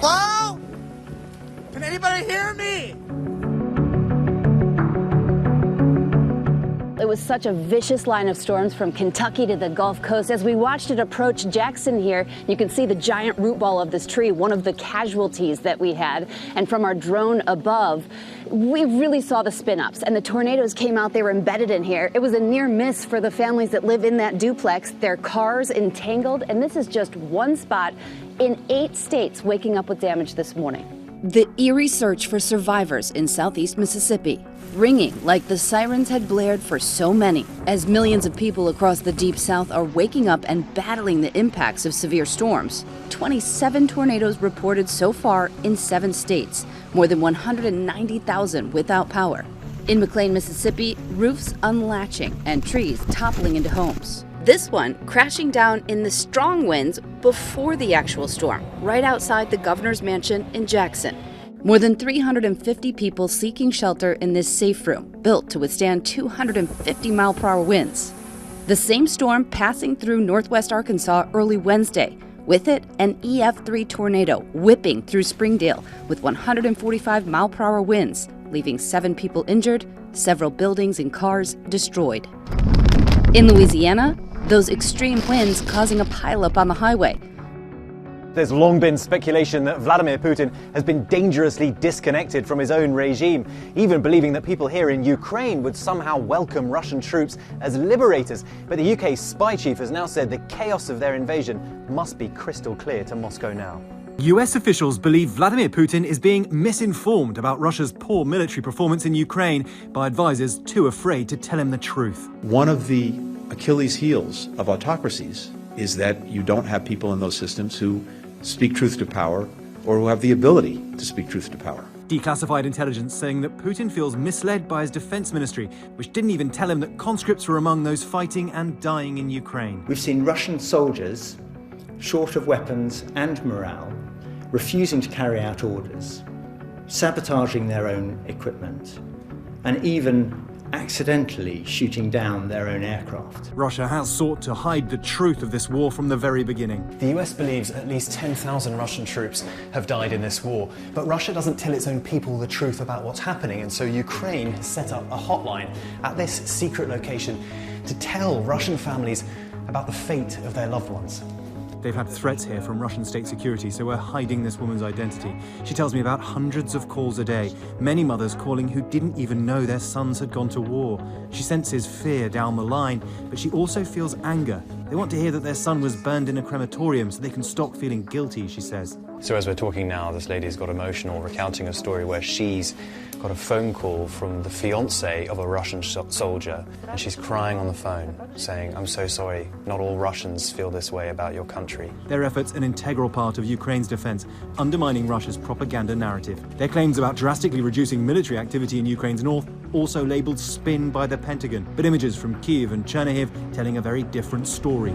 Hello? Can anybody hear me? It was such a vicious line of storms from Kentucky to the Gulf Coast. As we watched it approach Jackson here, you can see the giant root ball of this tree, one of the casualties that we had. And from our drone above, we really saw the spin-ups. And the tornadoes came out, they were embedded in here. It was a near miss for the families that live in that duplex. Their cars entangled, and this is just one spot in 8 states waking up with damage this morning. The eerie search for survivors in southeast Mississippi, ringing like the sirens had blared for so many, as millions of people across the Deep South are waking up and battling the impacts of severe storms. 27 tornadoes reported so far in 7 states, more than 190,000 without power. In McLean, Mississippi, roofs unlatching and trees toppling into homes. This one crashing down in the strong winds before the actual storm, right outside the governor's mansion in Jackson. More than 350 people seeking shelter in this safe room, built to withstand 250-mile-per-hour winds. The same storm passing through northwest Arkansas early Wednesday. With it, an EF3 tornado whipping through Springdale with 145-mile-per-hour winds, leaving 7 people injured, several buildings and cars destroyed. In Louisiana, those extreme winds causing a pileup on the highway. There's long been speculation that Vladimir Putin has been dangerously disconnected from his own regime, even believing that people here in Ukraine would somehow welcome Russian troops as liberators. But the UK's spy chief has now said the chaos of their invasion must be crystal clear to Moscow now. US officials believe Vladimir Putin is being misinformed about Russia's poor military performance in Ukraine by advisors too afraid to tell him the truth. One of the Achilles heels of autocracies is that you don't have people in those systems who speak truth to power or who have the ability to speak truth to power. Declassified intelligence saying that Putin feels misled by his defense ministry, which didn't even tell him that conscripts were among those fighting and dying in Ukraine. We've seen Russian soldiers, short of weapons and morale, refusing to carry out orders, sabotaging their own equipment, and even accidentally shooting down their own aircraft. Russia has sought to hide the truth of this war from the very beginning. The US believes at least 10,000 Russian troops have died in this war, but Russia doesn't tell its own people the truth about what's happening, and so Ukraine has set up a hotline at this secret location to tell Russian families about the fate of their loved ones. They've had threats here from Russian state security, so we're hiding this woman's identity. She tells me about hundreds of calls a day, many mothers calling who didn't even know their sons had gone to war. She senses fear down the line, but she also feels anger. They want to hear that their son was burned in a crematorium so they can stop feeling guilty, she says. So as we're talking now, this lady's got emotional, recounting a story where she's got a phone call from the fiancé of a Russian soldier, and she's crying on the phone, saying, "I'm so sorry, not all Russians feel this way about your country." Their efforts an integral part of Ukraine's defense, undermining Russia's propaganda narrative. Their claims about drastically reducing military activity in Ukraine's north also labelled spin by the Pentagon, but images from Kyiv and Chernihiv telling a very different story.